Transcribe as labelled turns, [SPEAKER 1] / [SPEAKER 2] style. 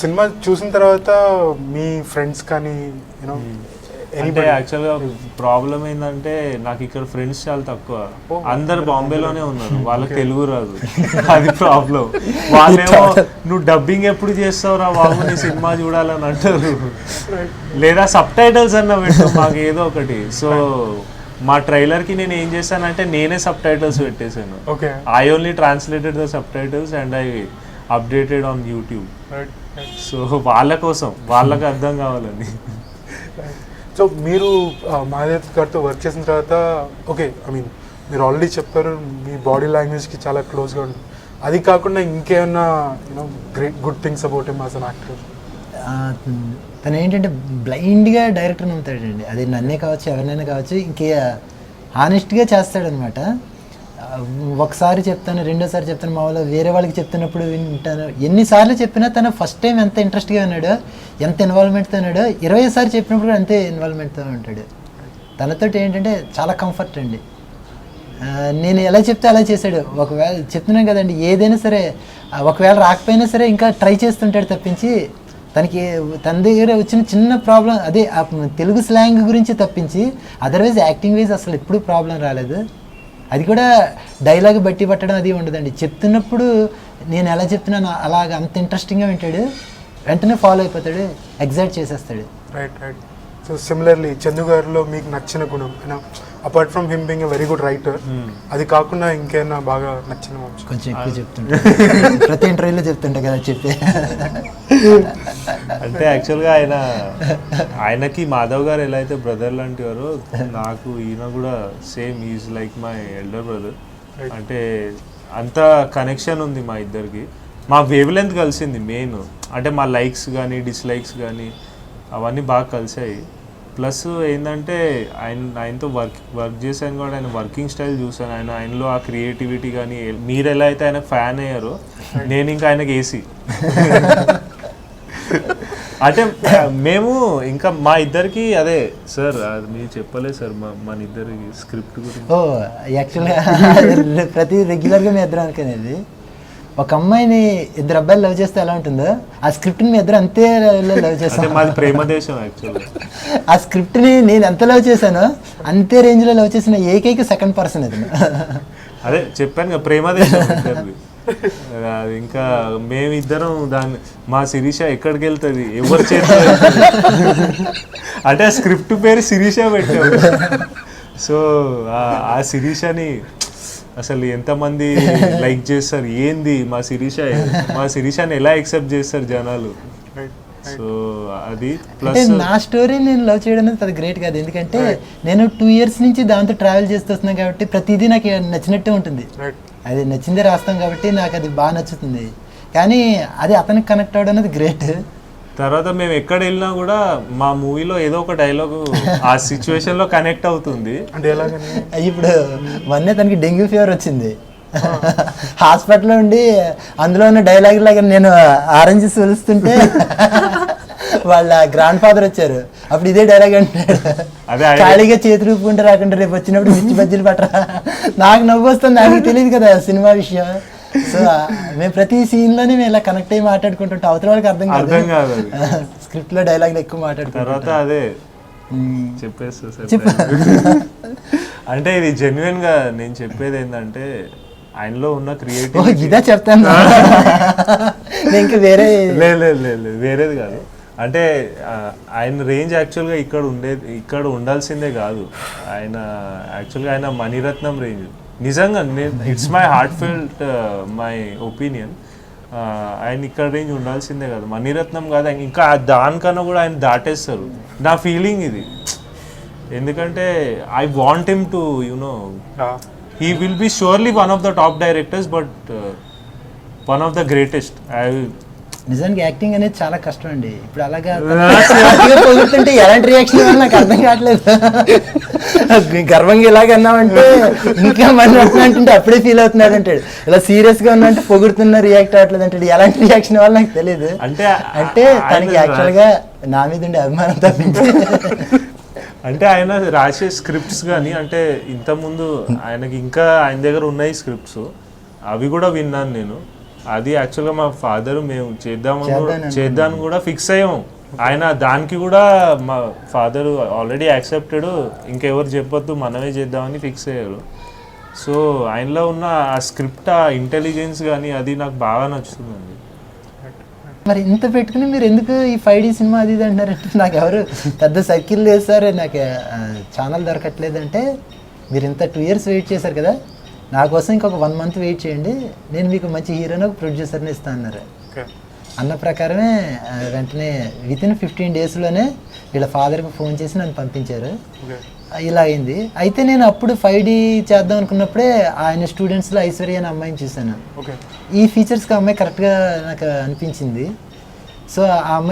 [SPEAKER 1] Cinema చూసిన తర్వాత మీ friends కానీ యూనో
[SPEAKER 2] అంటే యాక్చువల్గా ప్రాబ్లం ఏంటంటే నాకు ఇక్కడ ఫ్రెండ్స్ చాలా తక్కువ, అందరు బాంబేలోనే ఉన్నారు, వాళ్ళకి తెలుగు రాదు, అది ప్రాబ్లం. వాళ్ళేమో నువ్వు డబ్బింగ్ ఎప్పుడు చేస్తావురా బాబు నీ సినిమా చూడాలని అంటారు, లేదా సబ్ టైటిల్స్ అన్న పెట్టు మాకు ఏదో ఒకటి. సో మా ట్రైలర్కి నేను ఏం చేశానంటే నేనే సబ్ టైటిల్స్ పెట్టేశాను. I only translated the sub titles and I updated on YouTube. So వాళ్ళ కోసం, వాళ్ళకి అర్థం కావాలని.
[SPEAKER 1] సో మీరు మహాదేవ్ గారితో వర్క్ చేసిన తర్వాత ఓకే, ఐ మీన్ మీరు ఆల్రెడీ చెప్పారు మీ బాడీ లాంగ్వేజ్కి చాలా క్లోజ్గా ఉంటుంది, అది కాకుండా ఇంకేమన్నా you know great good things about him as an actor?
[SPEAKER 3] తను ఏంటంటే బ్లైండ్గా డైరెక్టర్ నమ్ముతాడండి, అది నన్నే కావచ్చు ఎవరినైనా కావచ్చు, ఇంకే హానెస్ట్గా చేస్తాడనమాట. ఒకసారి చెప్తాను, రెండోసారి చెప్తాను, మామూలుగా వేరే వాళ్ళకి చెప్తున్నప్పుడు వింటాను. ఎన్నిసార్లు చెప్పినా తను ఫస్ట్ టైం ఎంత ఇంట్రెస్ట్గా ఉన్నాడో, ఎంత ఇన్వాల్వ్మెంట్తో ఉన్నాడో, 20 సార్లు చెప్పినప్పుడు కూడా అంతే ఇన్వాల్వ్మెంట్తో ఉంటాడు. తనతో ఏంటంటే చాలా కంఫర్ట్ అండి. నేను ఎలా చెప్తే అలా చేశాడు. ఒకవేళ చెప్తున్నాను కదండి, ఏదైనా సరే ఒకవేళ రాకపోయినా సరే ఇంకా ట్రై చేస్తుంటాడు తప్పించి, తన దగ్గర వచ్చిన చిన్న ప్రాబ్లం అదే తెలుగు స్లాంగ్ గురించి తప్పించి అదర్వైజ్ యాక్టింగ్ వైజ్ అసలు ఎప్పుడూ ప్రాబ్లం రాలేదు. అది కూడా డైలాగ్ బట్టి పట్టడం అది ఉండదండి, చెప్తున్నప్పుడు నేను ఎలా చెప్తున్నాను అలాగ అంత ఇంట్రెస్టింగ్గా వింటాడు, వెంటనే ఫాలో అయిపోతాడు, ఎగ్జైట్ చేసేస్తాడు.
[SPEAKER 1] Right right. So similarly Chandu గారిలో మీకు నచ్చిన గుణం apart from him being a very good writer, అది కాకుండా ఇంకేమైనా బాగా నచ్చిన అంశం?
[SPEAKER 3] కొంచెం ఎక్కువ చెప్తుంటా, ప్రతి ఇంటర్వ్యూలో చెప్తుంటా కదా చెప్పి.
[SPEAKER 2] అంటే యాక్చువల్గా ఆయనకి మాధవ్ గారు ఎలా అయితే బ్రదర్ లాంటి వారో, నాకు ఈయన కూడా same, is like my elder brother. అంటే అంత కనెక్షన్ ఉంది మా ఇద్దరికి, మా వేవ్ లెంత్ కలిసింది మెయిన్. అంటే మా లైక్స్ కానీ డిస్లైక్స్ కానీ అవన్నీ బాగా కలిసాయి. ప్లస్ ఏంటంటే ఆయనతో వర్క్ చేశాను కూడా, ఆయన వర్కింగ్ స్టైల్ చూసాను, ఆయనలో ఆ క్రియేటివిటీ కానీ, మీరు ఎలా అయితే ఆయన ఫ్యాన్ అయ్యారో నేను ఇంకా ఆయనకి ఏసీ. అంటే మేము ఇంకా మా ఇద్దరికి అదే సార్, అది మీరు చెప్పలేదు సార్ మన ఇద్దరికి స్క్రిప్ట్ గురించి.
[SPEAKER 3] ఓ యాక్చువల్గా ప్రతి రెగ్యులర్గా మీ ఇద్దరు అనుకునేది, ఒక అమ్మాయిని ఇద్దరు అబ్బాయిలు లవ్ చేస్తే ఎలా ఉంటుందో ఆ స్క్రిప్ట్ని మీ ఇద్దరు అంతే లవ్ చేస్తాను.
[SPEAKER 2] మాది ప్రేమ దేశం యాక్చువల్గా.
[SPEAKER 3] ఆ స్క్రిప్ట్ని నేను ఎంత లవ్ చేశానో అంతే రేంజ్లో లవ్ చేసిన ఏకైక సెకండ్ పర్సన్ అది.
[SPEAKER 2] అదే చెప్పాను కదా ప్రేమ దేశం. అది ఇంకా మేమిద్దరం దాన్ని, మా శిరీష ఎక్కడికి వెళ్తుంది ఎవరు చేస్తారు అంటే ఆ స్క్రిప్ట్ పేరు శిరీష పెట్టాము. సో ఆ శిరీషని అసలు ఎంతమంది లైక్ చేస్తారు, ఏంది మా శిరీషని ఎలా యాక్సెప్ట్ చేస్తారు జనాలు. సో అది ప్లస్
[SPEAKER 3] నా స్టోరీ నేను లవ్ చేయడం అనేది అది గ్రేట్ కాదు, ఎందుకంటే నేను 2 years నుంచి దాంతో ట్రావెల్ చేస్తున్నాను కాబట్టి ప్రతిదీ నాకు నచ్చినట్టే ఉంటుంది, అది నచ్చిందే రాస్తాం కాబట్టి నాకు అది బాగా నచ్చుతుంది. కానీ అది అతనికి కనెక్ట్ అవ్వడం అనేది గ్రేట్.
[SPEAKER 2] తర్వాత మేము ఎక్కడ వెళ్ళినా కూడా మా మూవీలో ఏదో ఒక డైలాగ్ ఆ సిచ్యువేషన్ లో కనెక్ట్ అవుతుంది.
[SPEAKER 3] ఇప్పుడు మొన్నే తనకి డెంగ్యూ ఫీవర్ వచ్చింది, హాస్పిటల్లో ఉండి అందులో ఉన్న డైలాగ్ లాగా నేను ఆరెంజెస్ వెలుస్తుంటే వాళ్ళ గ్రాండ్ ఫాదర్ వచ్చారు, అప్పుడు ఇదే డైలాగ్ అంటాడు, ఖాళీగా చేతి రూపుకుంటే రాకుండా రేపు వచ్చినప్పుడు మిర్చి బజ్జీలు పట్టరా. నాకు నవ్వు వస్తుంది, నాకు తెలియదు కదా సినిమా విషయం. సో మేము ప్రతి సీన్లోనే మేము ఇలా కనెక్ట్ అయ్యి మాట్లాడుకుంటుంటాం, అవతల వాళ్ళకి అర్థం కాదు, స్క్రిప్ట్లో డైలాగ్లు ఎక్కువ మాట్లాడుకుంటాం.
[SPEAKER 2] తర్వాత అదే చెప్పేస్తా అంటే ఇది జెన్యున్ గా నేను చెప్పేది ఏంటంటే ఆయనలో ఉన్న క్రియేటివిటీ.
[SPEAKER 3] ఇదే చెప్తాను ఇంకా
[SPEAKER 2] వేరేది కాదు. అంటే ఆయన రేంజ్ యాక్చువల్గా ఇక్కడ ఉండాల్సిందే కాదు, ఆయన మణిరత్నం రేంజ్. నిజంగా it's my heart felt my opinion, ఆయన ఇక్కడ రేంజ్ ఉండాల్సిందే కాదు, మణిరత్నం కాదు, ఇంకా దానికన్నా కూడా ఆయన దాటేస్తారు నా ఫీలింగ్ ఇది. ఎందుకంటే I want him to you know, he will be surely one of the top directors, but one of the greatest.
[SPEAKER 3] నిజానికి యాక్టింగ్ అనేది చాలా కష్టం అండి. ఇప్పుడు అలాగా పొగుడుతుంటే ఎలాంటి రియాక్షన్ ఇవ్వాలి నాకు అర్థం కావట్లేదు. గర్వంగా ఇలాగన్నామంటే ఇంకా మన అంటుంటే అప్పుడే ఫీల్ అవుతున్నాడు అంటాడు, ఇలా సీరియస్గా ఉన్నంటే పొగుడుతున్నా రియాక్ట్ అవ్వట్లేదు అంటాడు. ఎలాంటి రియాక్షన్ ఇవ్వాలి నాకు తెలియదు. అంటే తనకి యాక్చువల్గా నా మీద ఉండే అభిమానం తప్పించి,
[SPEAKER 2] అంటే ఆయన రాసే స్క్రిప్ట్స్ కానీ, అంటే ఇంతకుముందు ఆయన దగ్గర ఉన్నాయి స్క్రిప్ట్స్, అవి కూడా విన్నాను నేను. అది యాక్చువల్గా మా ఫాదర్ మేము
[SPEAKER 3] చేద్దామని
[SPEAKER 2] చేద్దాం కూడా ఫిక్స్ అయ్యాం. ఆయన దానికి కూడా మా ఫాదర్ ఆల్రెడీ యాక్సెప్టెడ్, ఇంకెవరు చెప్పొద్దు మనమే చేద్దామని ఫిక్స్ అయ్యారు. సో ఆయనలో ఉన్న ఆ స్క్రిప్ట్, ఆ ఇంటెలిజెన్స్ కానీ అది నాకు బాగా నచ్చుతుందండి.
[SPEAKER 3] మరి ఇంత పెట్టుకుని మీరు ఎందుకు ఈ 5D సినిమా అది ఇది అంటారంటే, నాకు ఎవరు పెద్ద సర్కిల్ లేదు సార్, నాకు ఛానల్ దొరకట్లేదంటే, మీరు ఇంత 2 years వెయిట్ చేశారు కదా, నా కోసం ఇంకొక 1 month వెయిట్ చేయండి, నేను మీకు మంచి హీరోని ఒక ప్రొడ్యూసర్ని ఇస్తాను అన్నారు. అన్న ప్రకారమే వెంటనే వితిన్ 15 daysలోనే వీళ్ళ ఫాదర్కి ఫోన్ చేసి నన్ను పంపించారు. ఇలా అయింది. అయితే నేను అప్పుడు 5D చేద్దాం అనుకున్నప్పుడే ఆయన స్టూడెంట్స్లో ఐశ్వర్య అనే అమ్మాయిని చూశాను. ఈ ఫీచర్స్కి అమ్మాయి కరెక్ట్గా నాకు అనిపించింది. సో ఆ అమ్మాయి